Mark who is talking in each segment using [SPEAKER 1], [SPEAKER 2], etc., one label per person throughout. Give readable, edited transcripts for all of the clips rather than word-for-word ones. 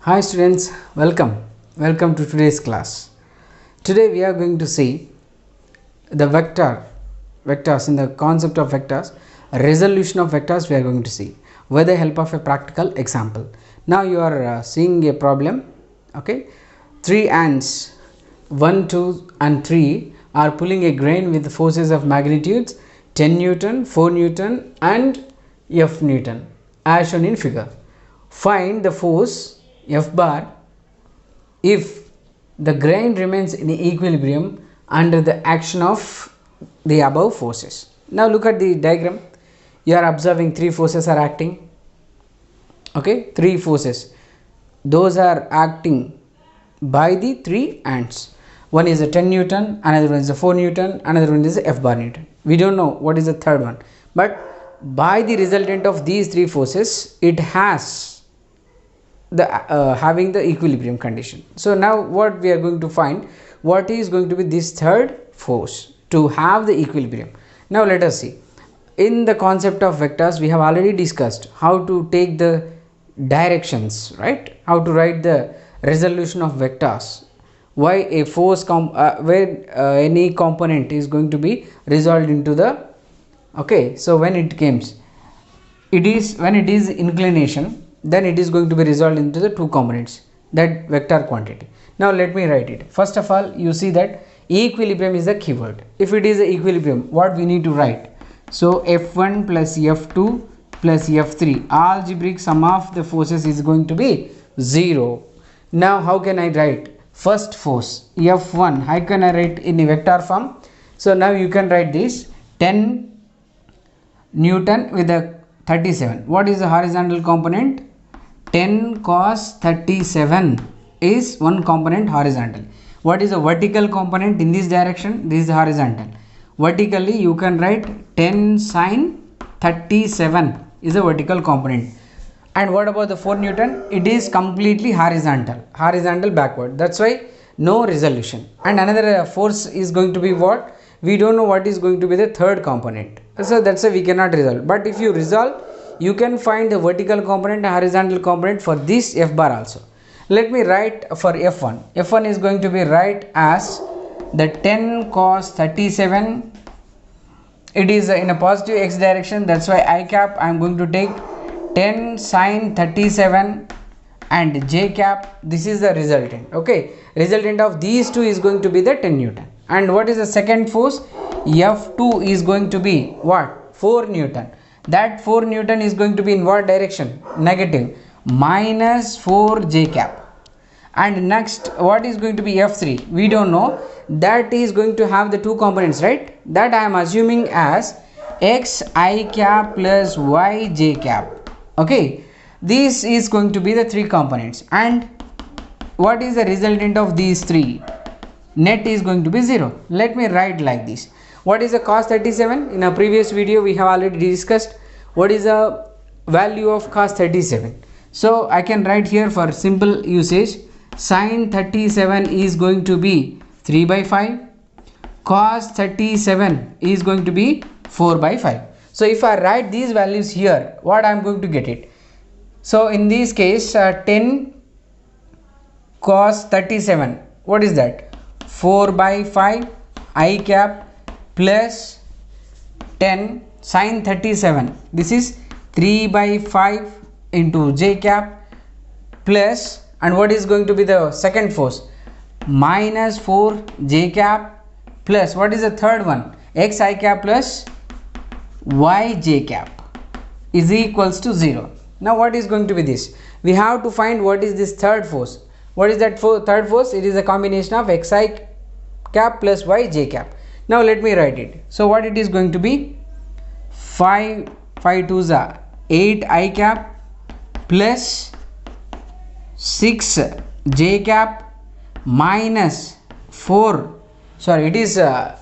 [SPEAKER 1] Hi students, welcome to today's class. Today we are going to see the vectors in the concept of vectors, resolution of vectors we are going to see with the help of a practical example. Now you are seeing a problem, okay. 3 ants 1, 2 and 3 are pulling a grain with forces of magnitudes 10 Newton, 4 Newton and F Newton as shown in figure. Find the force F bar if the grain remains in equilibrium under the action of the above forces. Now look at the diagram. You are observing three forces are acting. Okay, three forces. Those are acting by the three ants. One is a 10 Newton, another one is a 4 Newton, another one is a F bar Newton. We don't know what is the third one, but by the resultant of these three forces, it has the having the equilibrium condition. So now what we are going to find, what is going to be this third force to have the equilibrium. Now let us see. In the concept of vectors we have already discussed how to take the directions, right? How to write the resolution of vectors, why a force where any component is going to be resolved into the, okay, so when it comes, it is when it is inclination, then it is going to be resolved into the two components, that vector quantity. Now let me write it. First of all, you see that equilibrium is the keyword. If it is a equilibrium, what we need to write? So F1 plus F2 plus F3, algebraic sum of the forces is going to be 0. Now how can I write first force F1? How can I write in a vector form? So now you can write this 10 Newton with a 37. What is the horizontal component? 10 cos 37 is one component horizontal. What is the vertical component in this direction? This is the horizontal. Vertically you can write 10 sin 37 is a vertical component. And what about the 4 Newton? It is completely horizontal backward. That's why no resolution. And another force is going to be what? We don't know what is going to be the third component. So that's why we cannot resolve. But if you resolve, you can find the vertical component and horizontal component for this F bar also. Let me write for F1. F1 is going to be write as the 10 cos 37. It is in a positive x direction. That's why I cap I am going to take 10 sin 37 and j cap. This is the resultant. Okay, resultant of these two is going to be the 10 Newton. And what is the second force? F2 is going to be what? 4 Newton. That 4 Newton is going to be in what direction? Negative, minus 4 j cap. And next, what is going to be F3? We don't know. That is going to have the two components, right? That I am assuming as x I cap plus y j cap. Okay, this is going to be the three components. And what is the resultant of these three? Net is going to be 0. Let me write like this. What is the cos 37? In a previous video we have already discussed what is the value of cos 37. So I can write here for simple usage, sin 37 is going to be 3 by 5, cos 37 is going to be 4 by 5. So if I write these values here, what I am going to get it? So in this case 10 cos 37, what is that? 4 by 5 I cap plus 10 sin 37, this is 3 by 5 into j cap plus, and what is going to be the second force? Minus 4 j cap plus, what is the third one? X I cap plus y j cap is equals to 0. Now what is going to be this? We have to find what is this third force. What is that third force? It is a combination of x I cap plus y j cap. Now let me write it. So what it is going to be? 5 2s are 8 I cap plus 6 j cap minus 4, sorry, it is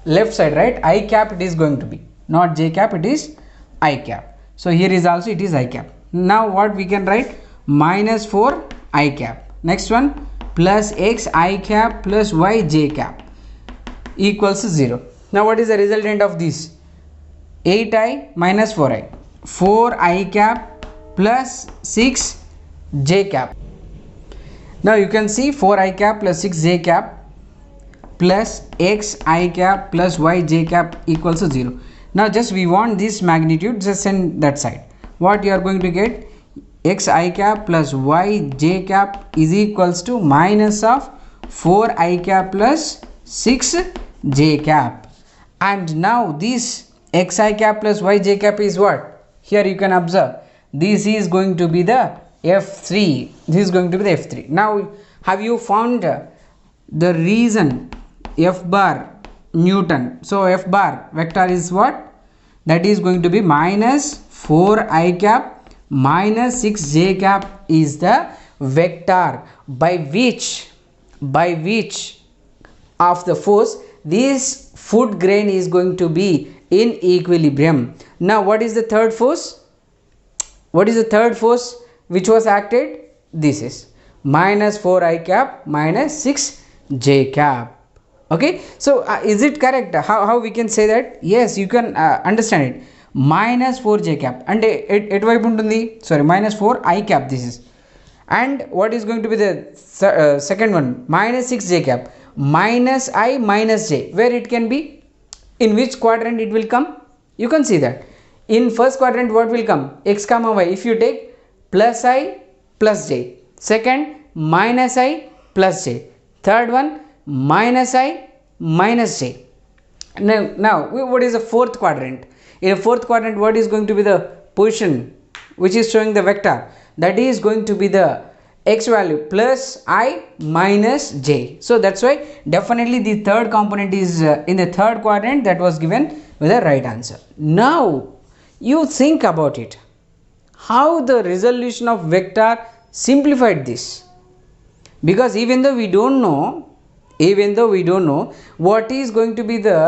[SPEAKER 1] left side, right? I cap it is going to be, not j cap, it is I cap. So here is also it is I cap. Now what we can write? Minus 4 I cap. Next one, plus x I cap plus y j cap equals to 0. Now what is the resultant of this? 8i minus 4i. 4 I cap plus 6 j cap. Now you can see 4 I cap plus 6 j cap plus x I cap plus y j cap equals to 0. Now just we want this magnitude, just send that side. What you are going to get, x I cap plus y j cap is equals to minus of 4 I cap plus 6 j cap. And now this x I cap plus y j cap is what? Here you can observe this is going to be the F3. This is going to be the F3. Now have you found the reason F bar Newton? So F bar vector is what? That is going to be minus 4 I cap minus 6 j cap is the vector by which of the force this food grain is going to be in equilibrium. Now what is the third force? What is the third force which was acted? This is minus 4 I cap minus 6 j cap. Okay, so is it correct? How we can say that? Yes, you can understand it. Minus 4 j cap and it వైపు ఉంటుంది, sorry, minus 4 I cap this is, and what is going to be the second one? Minus 6 j cap minus I minus j, where it can be, in which quadrant it will come? You can see that in first quadrant what will come? X comma y. If you take plus I plus j, second minus I plus j, third one minus I minus j. Now what is the fourth quadrant? In a fourth quadrant what is going to be the position which is showing the vector? That is going to be the x value plus I minus j. So that's why definitely the third component is in the third quadrant. That was given with the right answer. Now you think about it, how the resolution of vector simplified this, because even though we don't know what is going to be the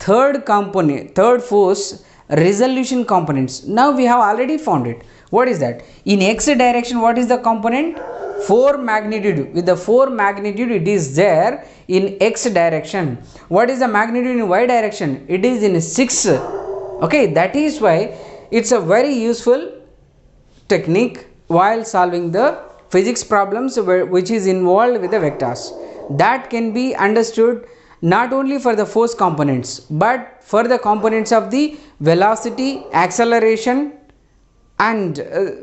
[SPEAKER 1] third component, third force resolution components. Now we have already found it. What is that? In x direction what is the component? 4 magnitude. With the 4 magnitude it is there in x direction. What is the magnitude in y direction? It is in 6. Okay, that is why it's a very useful technique while solving the physics problems which is involved with the vectors. That can be understood not only for the force components but for the components of the velocity, acceleration, and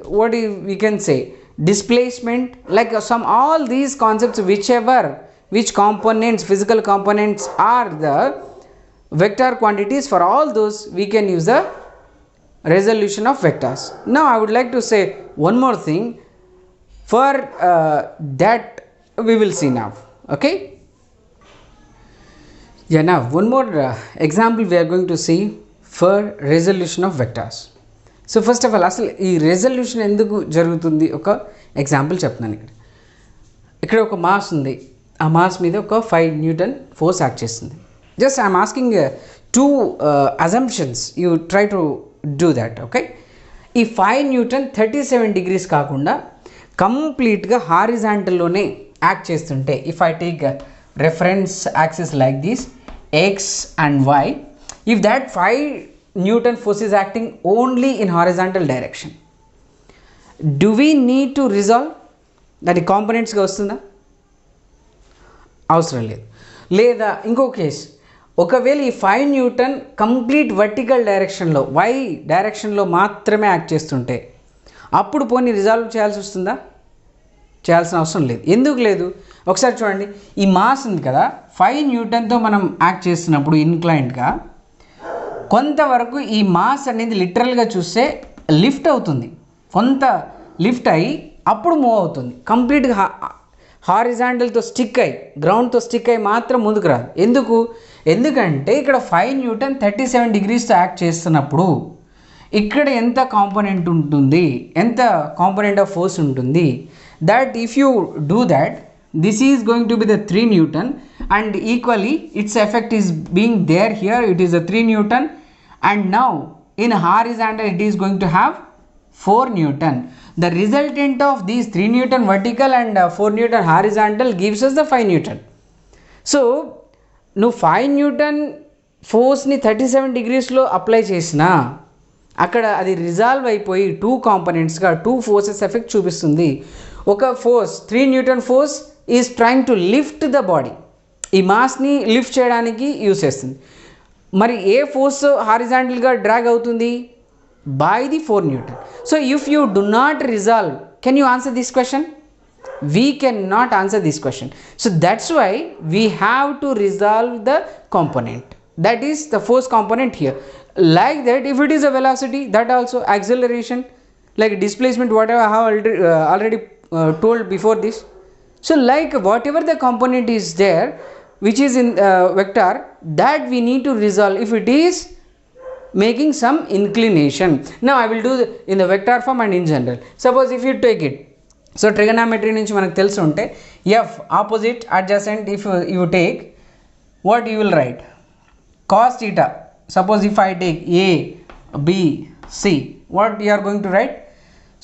[SPEAKER 1] what we can say displacement, like some all these concepts, which components, physical components are the vector quantities, for all those we can use the resolution of vectors. Now I would like to say one more thing, for that we will see now. Okay, yeah, now one more example we are going to see for resolution of vectors. So first of all అసలు ఈ resolution ఎందుకు జరుగుతుంది ఒక example చెప్తున్నాను. ఇక్కడ ఒక mass ఉంది, ఆ మాస్ మీద ఒక 5 న్యూటన్ ఫోర్స్ యాక్ట్ చేస్తుంది. Just I'm asking 2 assumptions, you try to do that. Okay, ఈ 5 న్యూటన్ 37 డిగ్రీస్ కాకుండా కంప్లీట్గా హారిజాంటల్లోనే యాక్ట్ చేస్తుంటే, if I take reference axis like this x and y, if that 5 Newton force is acting only in horizontal direction, do we need to resolve that components గా వస్తుందా? అవసరం లేదు. లేదా ఇంకో కేస్, ఒకవేళ ఈ 5 న్యూటన్ కంప్లీట్ వర్టికల్ డైరెక్షన్లో, why డైరెక్షన్లో మాత్రమే యాక్ట్ చేస్తుంటే అప్పుడు పోనీ రిజాల్వ్ చేయాల్సి వస్తుందా? చేయాల్సిన అవసరం లేదు. ఎందుకు లేదు? ఒకసారి చూడండి, ఈ మాస్ ఉంది కదా, 5 న్యూటన్తో మనం యాక్ట్ చేస్తున్నప్పుడు ఇన్క్లైన్డ్గా కొంతవరకు ఈ మాస్ అనేది లిటరల్గా చూస్తే లిఫ్ట్ అవుతుంది, కొంత లిఫ్ట్ అయ్యి అప్పుడు మూవ్ అవుతుంది. కంప్లీట్గా హారిజాంటల్తో స్టిక్ అయ్యి, గ్రౌండ్తో స్టిక్ అయ్యి మాత్రం ముందుకు రాదు. ఎందుకంటే ఇక్కడ 5 న్యూటన్ 37 డిగ్రీస్తో యాక్ట్ చేస్తున్నప్పుడు ఇక్కడ ఎంత కాంపోనెంట్ ఉంటుంది, ఎంత కాంపోనెంట్ ఆఫ్ ఫోర్స్ ఉంటుంది, that if you do that, this is going to be the 3 Newton and equally its effect is being there here, it is a 3 Newton, and now in horizontal it is going to have 4 Newton. The resultant of these 3 Newton vertical and 4 Newton horizontal gives us the 5 Newton. So నువ్వు 5 Newton ఫోర్స్ని 37 డిగ్రీస్లో apply చేసినా అక్కడ అది resolve అయిపోయి 2 కాంపోనెంట్స్గా 2 forces effect చూపిస్తుంది. ఒక force 3 Newton force is trying to lift the body, ఈ మాస్ని lift చేయడానికి use చేస్తుంది. మరి ఏ ఫోర్స్ హారిజాంటల్గా డ్రాగ్ అవుతుంది? By the 4 Newton. So if you do not resolve, can you answer this question? We cannot answer this question. So that's why we have to resolve the component, that is the force component here. Like that, if it is a velocity, that also acceleration, like displacement, whatever I have already told before this. So like whatever the component is there which is in vector, that we need to resolve if it is making some inclination. Now I will do in the vector form and in general. Suppose if you take it, so trigonometry నుంచి మనకు తెలిసి ఉంటే F opposite adjacent, if you take what you will write cos theta. Suppose if I take a b c, what you are going to write?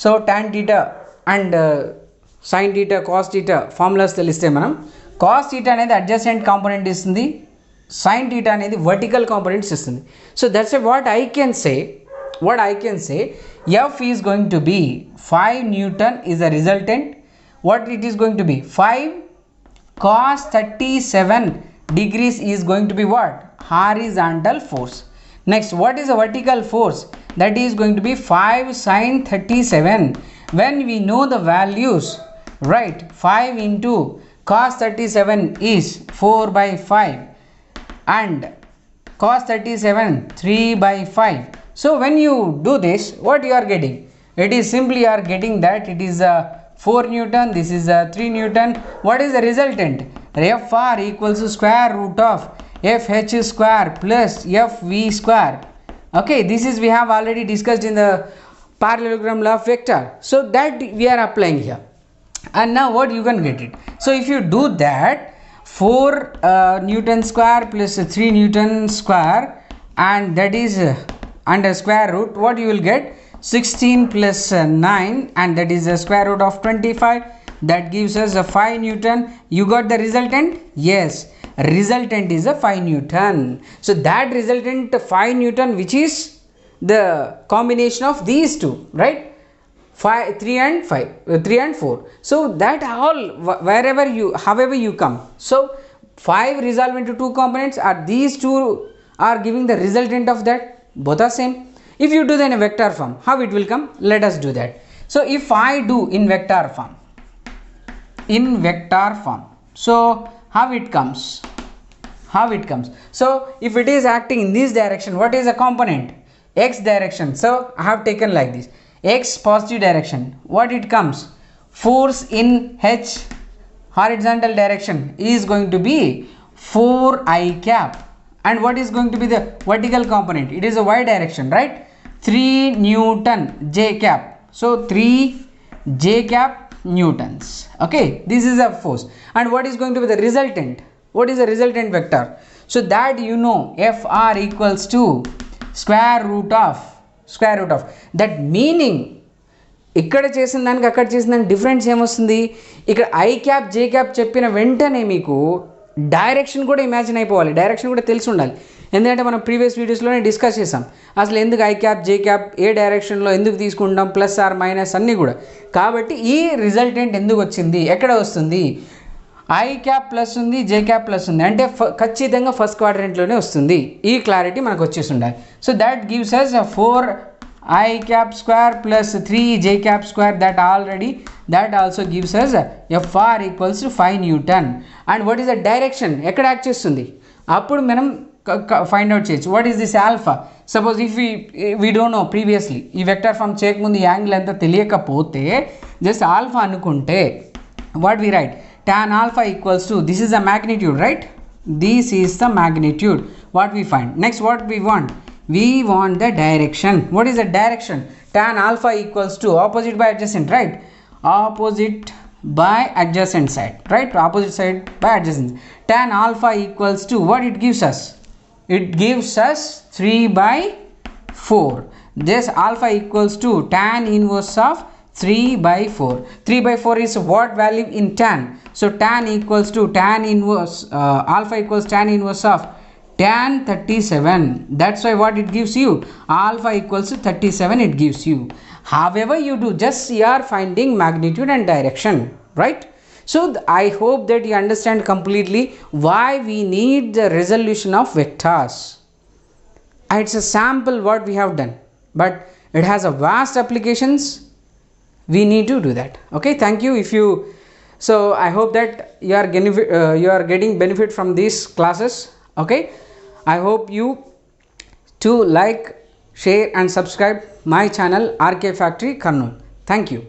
[SPEAKER 1] So tan theta and sine theta cos theta formulas తెలిస్తే మనం cos theta అనేది adjacent component ఇస్తుంది, sine theta అనేది vertical components ఇస్తుంది. So that's what I can say F is going to be 5 Newton is the resultant. What it is going to be? 5 cos 37 degrees is going to be what? Horizontal force. Next, what is the vertical force? That is going to be 5 sin 37. When we know the values, right, 5 into cos 37 is 4 by 5 and cos 37 3 by 5. So when you do this, what you are getting? It is simply you are getting that it is a 4 Newton, this is a 3 Newton. What is the resultant? Fr equals to square root of Fh square plus Fv square. Okay, this is we have already discussed in the parallelogram law of vector. So that we are applying here. And now what you can get it? So if you do that, 4 Newton square plus 3 Newton square, and that is under square root, what you will get? 16 plus 9, and that is the square root of 25. That gives us a 5 Newton. You got the resultant? Yes, resultant is a 5 Newton. So that resultant 5 Newton, which is the combination of these two, right? 3 and 4. So that all, wherever you, however you come, so 5 resolve into 2 components, are these two are giving the resultant of that, both are same. If you do then a vector form, how it will come? Let us do that. So if I do in vector form, so how it comes? So if it is acting in this direction, what is the component? X direction. So I have taken like this, X positive direction. What it comes? Force in H horizontal direction is going to be 4I cap. And what is going to be the vertical component? It is a y direction, right? 3 Newton J cap. So 3 J cap Newtons. Okay, this is a force. And what is going to be the resultant? What is the resultant vector? So that you know, Fr equals to square root of that, meaning ఇక్కడ చేసిన దానికి అక్కడ చేసిన దానికి difference ఏమొస్తుంది? ఇక్కడ I cap J cap చెప్పిన వెంటనే మీకు డైరెక్షన్ కూడా ఇమాజిన్ అయిపోవాలి, డైరెక్షన్ కూడా తెలిసి ఉండాలి. ఎందుకంటే మనం ప్రీవియస్ వీడియోస్లోనే డిస్కస్ చేసాం అసలు ఎందుకు ఐ క్యాప్ జే క్యాప్ ఏ డైరెక్షన్లో ఎందుకు తీసుకుంటాం, ప్లస్ ఆర్ మైనస్ అన్నీ కూడా. కాబట్టి ఈ రిజల్టెంట్ ఎందుకు వచ్చింది, ఎక్కడ వస్తుంది? ఐ క్యాప్ ప్లస్ ఉంది, జే క్యాప్ ప్లస్ ఉంది, అంటే ఖచ్చితంగా ఫస్ట్ క్వాడ్రంట్లోనే వస్తుంది. ఈ క్లారిటీ మనకు వచ్చేసి ఉండాలి. So that gives us 4 I cap square plus 3 J cap square, that also gives us Fr equals to 5 Newton. And what is the direction? ఎక్కడ యాక్ట్ చేస్తుంది? అప్పుడు మనం ఫైండ్ అవుట్ చేయొచ్చు. What is this alpha? Suppose if we don't know previously, ఈ vector form చేయకముందు ఈ angle అంతా తెలియకపోతే జస్ట్ ఆల్ఫా అనుకుంటే what we write? tan alpha equals to, this is the magnitude, right? This is the magnitude. What we find? Next, what we want? We want the direction. What is the direction? Tan alpha equals to opposite by adjacent, right? Opposite by adjacent side, right? Opposite side by adjacent. Tan alpha equals to what it gives us? It gives us 3 by 4. This alpha equals to tan inverse of 3 by 4. 3 by 4 is what value in tan? So tan equals to tan inverse alpha equals tan inverse of tan 37. That's why what it gives you, alpha equals to 37 it gives you. However you do, just you are finding magnitude and direction, right? So I hope that you understand completely why we need the resolution of vectors. It's a sample what we have done, but it has a vast applications. We need to do that. Okay, thank you. If you, so I hope that you are getting benefit from these classes. Okay, I hope you to like, share and subscribe my channel RK Factory Kurnool. Thank you.